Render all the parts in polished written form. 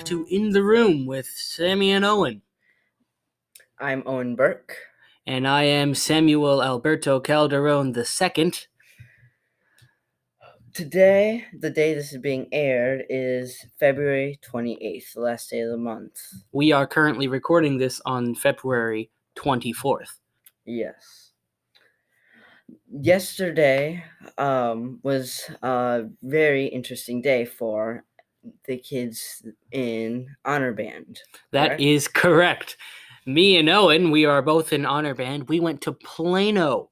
to In the Room with Sammy and Owen. I'm Owen Burke. And I am Samuel Alberto Calderon II. Today, the day this is being aired, is February 28th, the last day of the month. We are currently recording this on February 24th. Yes. Yesterday was a very interesting day for the kids in honor band. That is correct. Me and Owen, we are both in honor band. We went to Plano.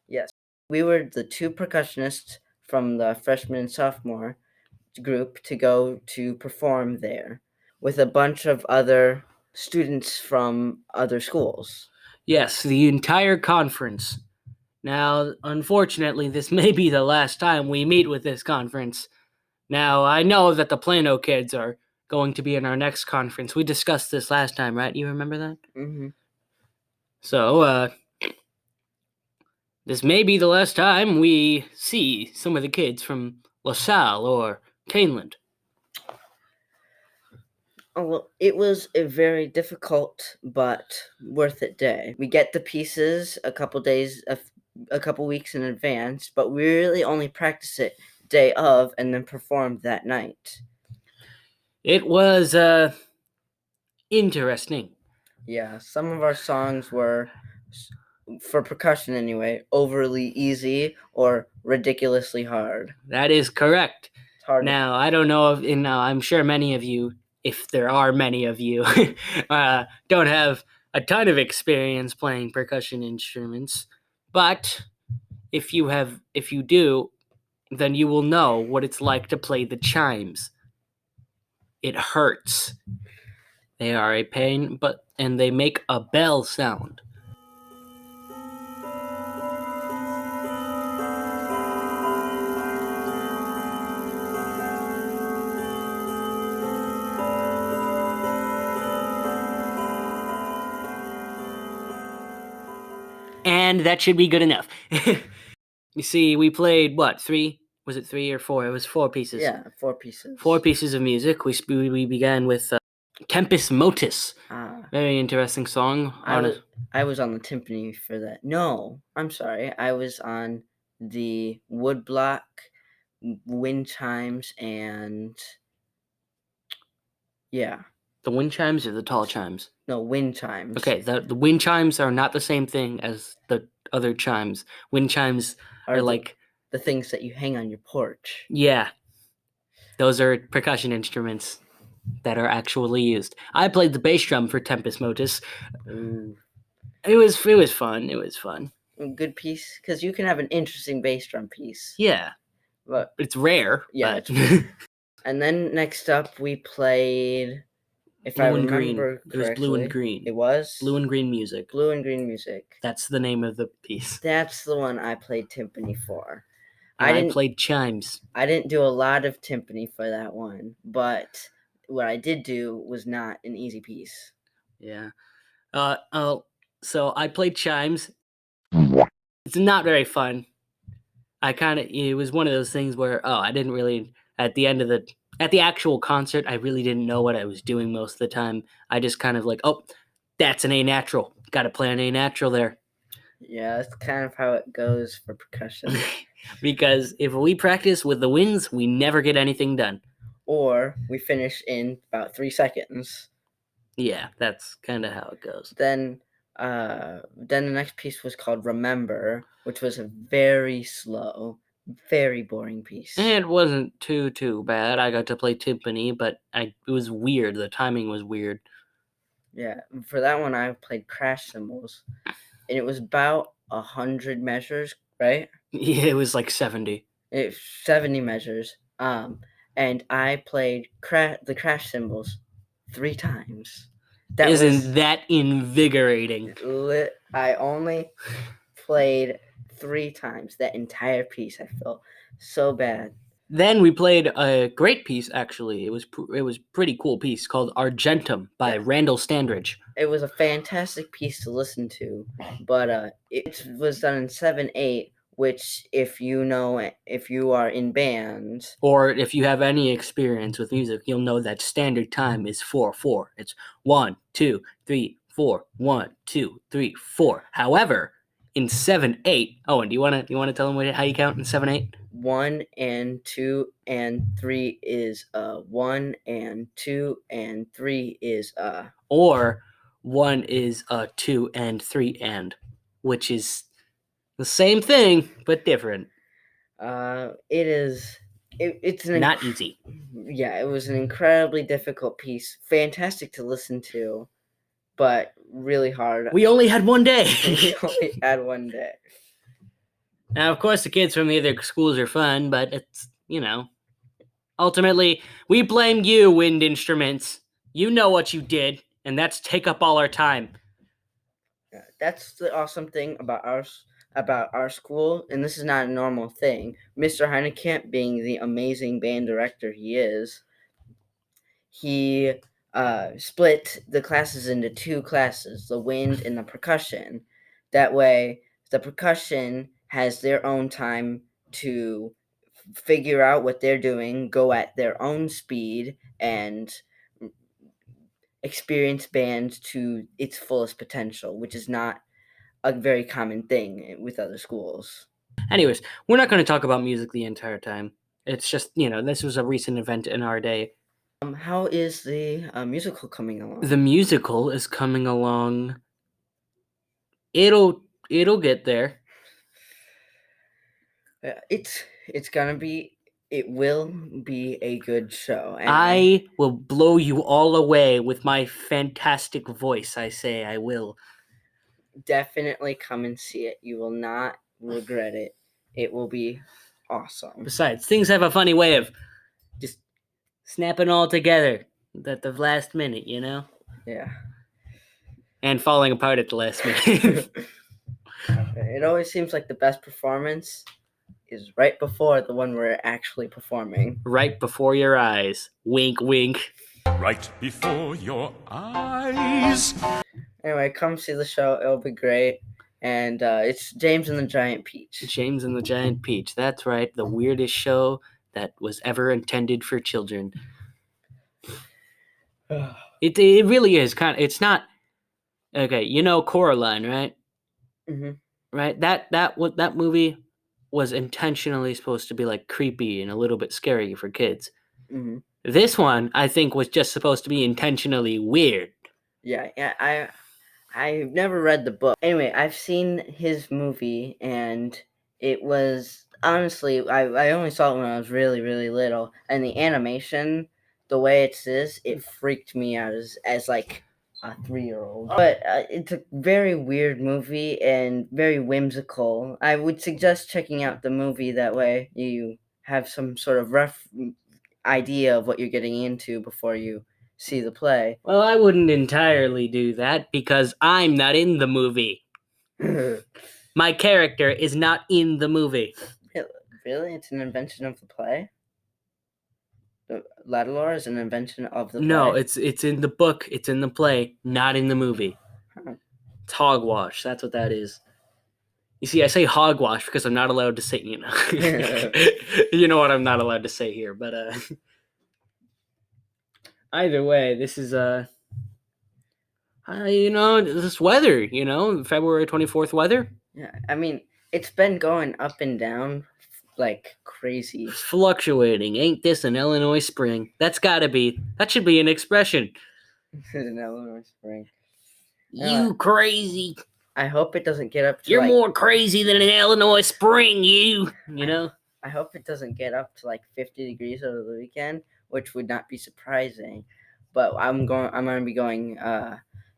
Yes. We were the two percussionists from the freshman and sophomore group to go to perform there with a bunch of other students from other schools. Yes, the entire conference. Now, unfortunately, this may be the last time we meet with this conference. Now, I know that the Plano kids are going to be in our next conference. We discussed this last time, right? You remember that? Mm-hmm. So, this may be the last time we see some of the kids from LaSalle or Caneland. Oh, well, it was a very difficult but worth it day. We get the pieces a couple weeks in advance, but we really only practice it day of and then perform that night. It was interesting. Yeah, some of our songs were, for percussion anyway, overly easy or ridiculously hard. That is correct. It's hard. Now, I don't know if, I'm sure many of you, if there are many of you, don't have a ton of experience playing percussion instruments, but if you do, then you will know what it's like to play the chimes. It hurts. They are a pain, and they make a bell sound. And that should be good enough. You see, we played, three? Was it 3 or 4? It was 4 pieces. Yeah, 4 pieces. 4 pieces of music. We began with Tempus Motus. Very interesting song. I was on the timpani for that. No, I'm sorry. I was on the woodblock, wind chimes, and yeah. The wind chimes or the tall chimes? No, wind chimes. Okay, the wind chimes are not the same thing as the other chimes. Wind chimes are like the things that you hang on your porch. Yeah. Those are percussion instruments that are actually used. I played the bass drum for Tempus Motus. Ooh. It was fun. It was fun. A good piece, because you can have an interesting bass drum piece. Yeah. But it's rare. Yeah. And then next up we played, if I remember correctly, it was Blue and Green. It was? Blue and Green Music. Blue and Green Music. That's the name of the piece. That's the one I played timpani for. I played chimes. I didn't do a lot of timpani for that one, but what I did do was not an easy piece. Yeah. So I played chimes. It's not very fun. It was one of those things where, I didn't really, at the actual concert, I really didn't know what I was doing most of the time. I just kind of like, that's an A natural. Got to play an A natural there. Yeah, that's kind of how it goes for percussion. Because if we practice with the winds, we never get anything done. Or we finish in about 3 seconds. Yeah, that's kind of how it goes. Then the next piece was called Remember, which was a very slow, very boring piece. And it wasn't too bad. I got to play timpani, but it was weird. The timing was weird. Yeah, for that one I played crash cymbals, and it was about 100 measures, right? Yeah, it was like 70. 70 measures. And I played the crash cymbals 3 times. Isn't that invigorating? I only played 3 times that entire piece. I felt so bad. Then we played a great piece, actually. It was pretty cool piece called Argentum by Randall Standridge. It was a fantastic piece to listen to, but it was done in 7/8 which if you are in band, or if you have any experience with music, you'll know that standard time is 4/4. It's 1, 2, 3, 4, 1, 2, 3, 4. However, in 7/8, Owen, do you wanna tell them how you count in 7/8? 1 and 2 and 3 is 1 and 2 and 3 is Or 1 is 2 and 3 and, which is the same thing but different. it's Not easy. Yeah, it was an incredibly difficult piece. Fantastic to listen to, but really hard. We only had one day. We only had one day. Now, of course, the kids from the other schools are fun, but it's, ultimately, we blame you, wind instruments. You know what you did, and that's take up all our time. Yeah, that's the awesome thing about our school, and this is not a normal thing. Mr. Heinekamp, being the amazing band director he is, he split the classes into two classes, the wind and the percussion. That way, the percussion has their own time to figure out what they're doing, go at their own speed, and experience band to its fullest potential, which is not a very common thing with other schools. Anyways, we're not going to talk about music the entire time. It's just, this was a recent event in our day. How is the musical coming along? The musical is coming along. It'll get there. It will be a good show. And I will blow you all away with my fantastic voice. I say I will. Definitely come and see it. You will not regret it. It will be awesome. Besides, things have a funny way of just snapping all together at the last minute, Yeah. And falling apart at the last minute. It always seems like the best performance is right before the one we're actually performing. Right before your eyes. Wink, wink. Right before your eyes. Anyway, come see the show. It'll be great. And it's James and the Giant Peach. James and the Giant Peach. That's right. The weirdest show that was ever intended for children. It really is it's not. Okay, Coraline, right? Mm-hmm. Right? That movie was intentionally supposed to be like creepy and a little bit scary for kids. Mm-hmm. This one, I think, was just supposed to be intentionally weird. Yeah. I've never read the book. Anyway, I've seen his movie, and it was honestly, I only saw it when I was really, really little, and the animation, the way it freaked me out as like a 3-year-old. But it's a very weird movie and very whimsical. I would suggest checking out the movie, that way you have some sort of rough idea of what you're getting into before you see the play. Well, I wouldn't entirely do that because I'm not in the movie. My character is not in the movie. Really? It's an invention of the play? The Ladalore is an invention of the play? No, it's in the book. It's in the play, not in the movie. Huh. It's hogwash. That's what that is. You see, I say hogwash because I'm not allowed to say, you know what I'm not allowed to say here, but either way, this is this weather, February 24th weather. Yeah, I mean, it's been going up and down like crazy. Fluctuating. Ain't this an Illinois spring? That should be an expression. An Illinois spring. You crazy. I hope it doesn't get up to You're more crazy than an Illinois spring, you know? I hope it doesn't get up to like 50 degrees over the weekend, which would not be surprising. But I'm going to be going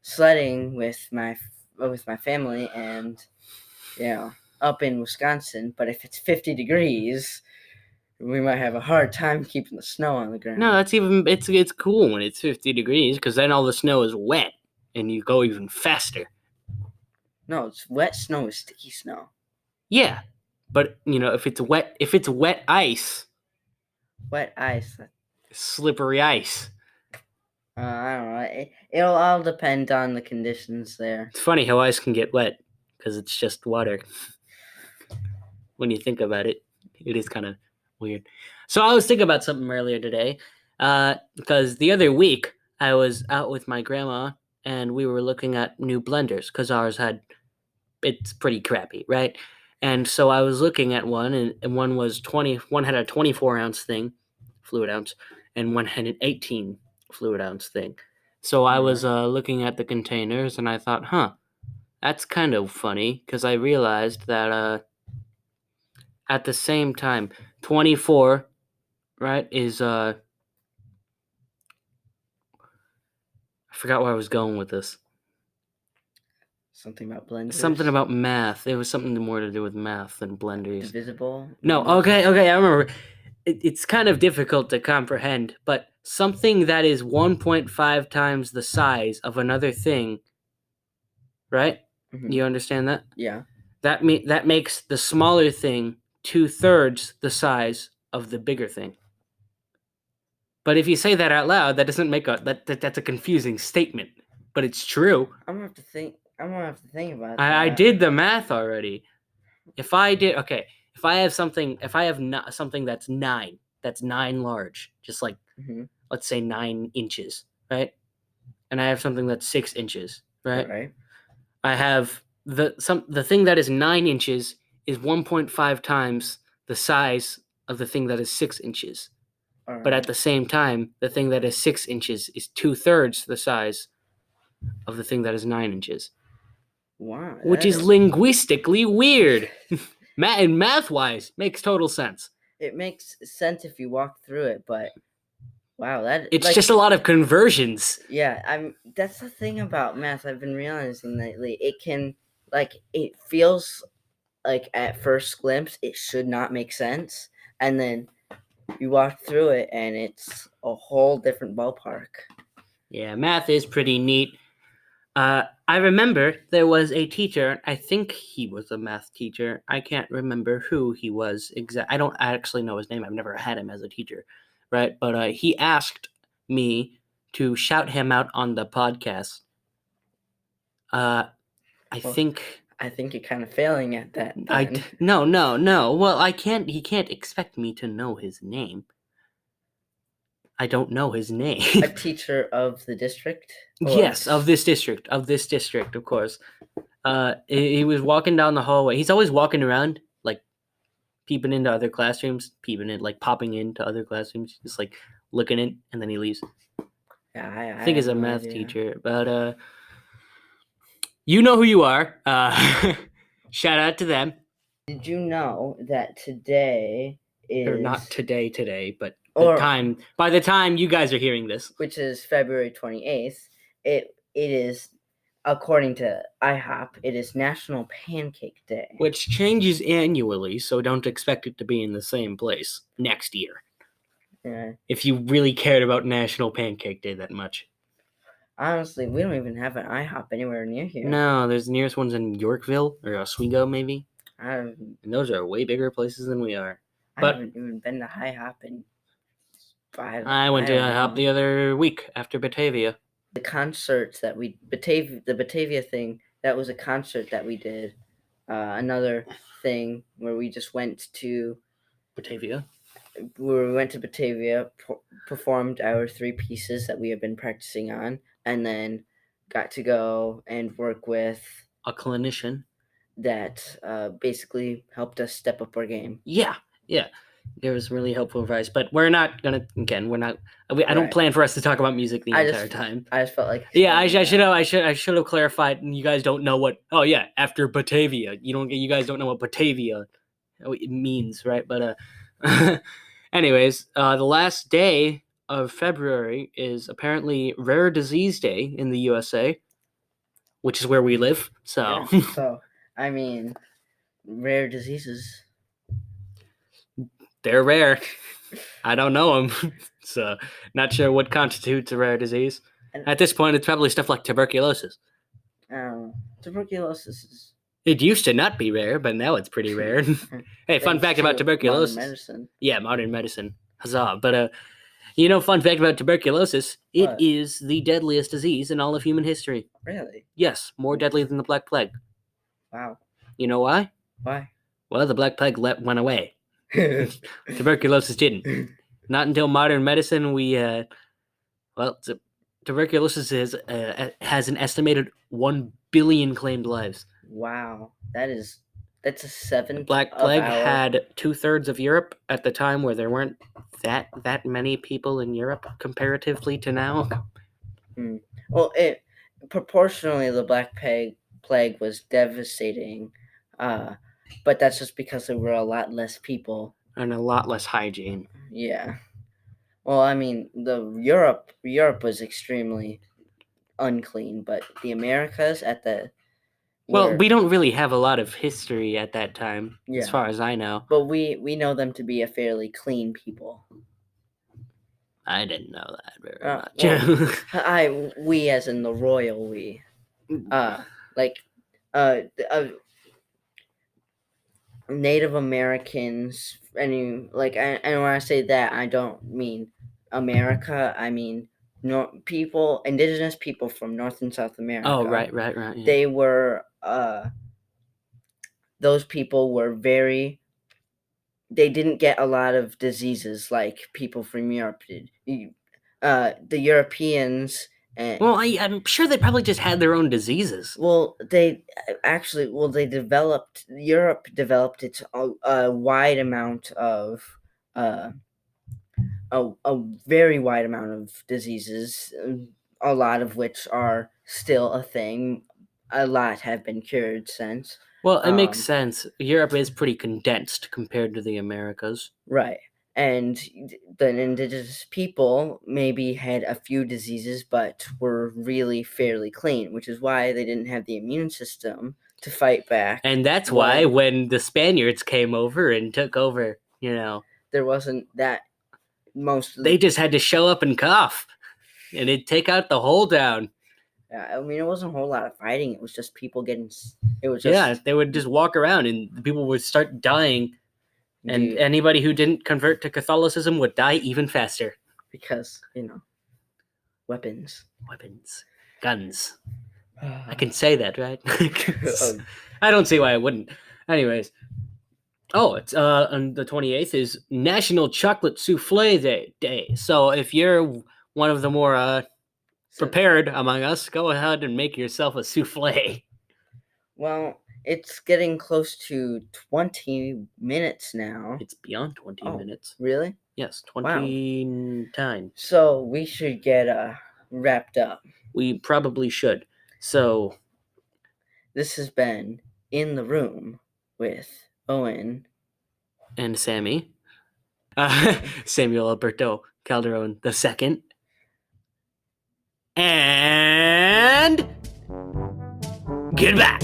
sledding with my family, and up in Wisconsin. But if it's 50 degrees, we might have a hard time keeping the snow on the ground. No, it's cool when it's 50 degrees because then all the snow is wet and you go even faster. No, it's wet snow is sticky snow. Yeah, but if it's wet ice. Wet ice. Slippery ice. I don't know. It'll all depend on the conditions there. It's funny how ice can get wet because it's just water. when you think about it. It is kind of weird. So I was thinking about something earlier today, because the other week I was out with my grandma and we were looking at new blenders because it's pretty crappy, right? And so I was looking at one, and one was 20. One had a 24-ounce thing, fluid ounce, and one had an 18 fluid ounce thing. So I was looking at the containers, and I thought, that's kind of funny, because I realized that at the same time, 24, right, is I forgot where I was going with this. Something about blenders. Something about math. It was something more to do with math than blenders. Divisible. No, okay, I remember. It's kind of difficult to comprehend, but something that is 1.5 times the size of another thing, right? Mhm. You understand that? Yeah. That makes the smaller thing 2/3 the size of the bigger thing. But if you say that out loud, that doesn't make that's a confusing statement. But it's true. I'm gonna have to think about that. I did the math already. If I have something that's 9, that's 9 large, just like let's say 9 inches, right? And I have something that's 6 inches, right? Right. I have the thing that is 9 inches is 1.5 times the size of the thing that is 6 inches. All But right. at the same time, the thing that is 6 inches is 2/3 the size of the thing that is 9 inches. Wow. Which is linguistically weird. Math-wise, makes total sense. It makes sense if you walk through it, but wow, It's just a lot of conversions. Yeah, that's the thing about math I've been realizing lately. It feels like at first glimpse it should not make sense, and then you walk through it and it's a whole different ballpark. Yeah, math is pretty neat. I remember there was a teacher. I think he was a math teacher. I can't remember who he was exactly. I don't actually know his name. I've never had him as a teacher, right? But he asked me to shout him out on the podcast. I think you're kind of failing at that. No. Well, I can't. He can't expect me to know his name. I don't know his name. A teacher of the district? Yes, of this district, of course. He was walking down the hallway. He's always walking around, like, peeping into other classrooms, popping into other classrooms, just, like, looking in, and then he leaves. Yeah, I think he's a math teacher, but, you know who you are. Shout out to them. Did you know that today is... Or not today, but by the time you guys are hearing this, which is February 28th, it is, according to IHOP, it is National Pancake Day. Which changes annually, so don't expect it to be in the same place next year. Yeah. If you really cared about National Pancake Day that much. Honestly, we don't even have an IHOP anywhere near here. No, there's the nearest ones in Yorkville or Oswego, maybe. And those are way bigger places than we are. I haven't even been to IHOP in 5. I went to IHOP the other week after Batavia. The concerts that the Batavia thing, that was a concert that we did. Another thing where we just went to Batavia. We went to Batavia, performed our 3 pieces that we have been practicing on, and then got to go and work with a clinician that basically helped us step up our game. Yeah. It was really helpful advice, but we're not gonna. Again, we're not. I don't plan for us to talk about music the entire time. I just felt like. Yeah, I should have clarified. And you guys don't know what. Oh yeah, after Batavia, you guys don't know what Batavia means, right? But anyways, the last day of February is apparently Rare Disease Day in the USA, which is where we live. So. Yeah, so I mean, rare diseases. They're rare. I don't know them, so not sure what constitutes a rare disease. At this point, it's probably stuff like tuberculosis. Tuberculosis is... It used to not be rare, but now it's pretty rare. Hey, fun fact about tuberculosis. Modern medicine. Yeah, modern medicine. Huzzah. But, fun fact about tuberculosis, it is the deadliest disease in all of human history. Really? Yes, more deadly than the Black Plague. Wow. You know why? Why? Well, the Black Plague went away. Tuberculosis didn't. Not until modern medicine tuberculosis has an estimated 1 billion claimed lives. Wow, that's a seventh. The Black Plague had 2/3 of Europe at the time, where there weren't that many people in Europe comparatively to now. Well, proportionally, the Black Plague was devastating, but that's just because there were a lot less people and a lot less hygiene. Yeah. Well, I mean, Europe was extremely unclean, but the Americas well, we don't really have a lot of history at that time, as far as I know. But we know them to be a fairly clean people. I didn't know that very much. Well, we as in the royal we. Native Americans, and when I say that, I don't mean America. I mean indigenous people from North and South America. Oh, right. Yeah. They were, those people were they didn't get a lot of diseases like people from Europe did. The Europeans. Well, I'm sure they probably just had their own diseases. Well, Europe developed its wide amount of a very wide amount of diseases, a lot of which are still a thing. A lot have been cured since. Well, it makes sense. Europe is pretty condensed compared to the Americas. Right. And the indigenous people maybe had a few diseases, but were really fairly clean, which is why they didn't have the immune system to fight back. And that's why when the Spaniards came over and took over, there wasn't that they just had to show up and cough, and it'd take out the whole town. I mean, it wasn't a whole lot of fighting. It was just people getting. They would just walk around, and the people would start dying. And anybody who didn't convert to Catholicism would die even faster. Because, weapons. Guns. I can say that, right? I don't see why I wouldn't. Anyways. Oh, it's on the 28th is National Chocolate Souffle Day. So if you're one of the more prepared among us, go ahead and make yourself a souffle. Well, it's getting close to 20 minutes now. It's beyond 20 minutes. Really? Yes, 20 times. So we should get wrapped up. We probably should. So this has been In the Room with Owen and Sammy. Samuel Alberto Calderon II. And goodbye.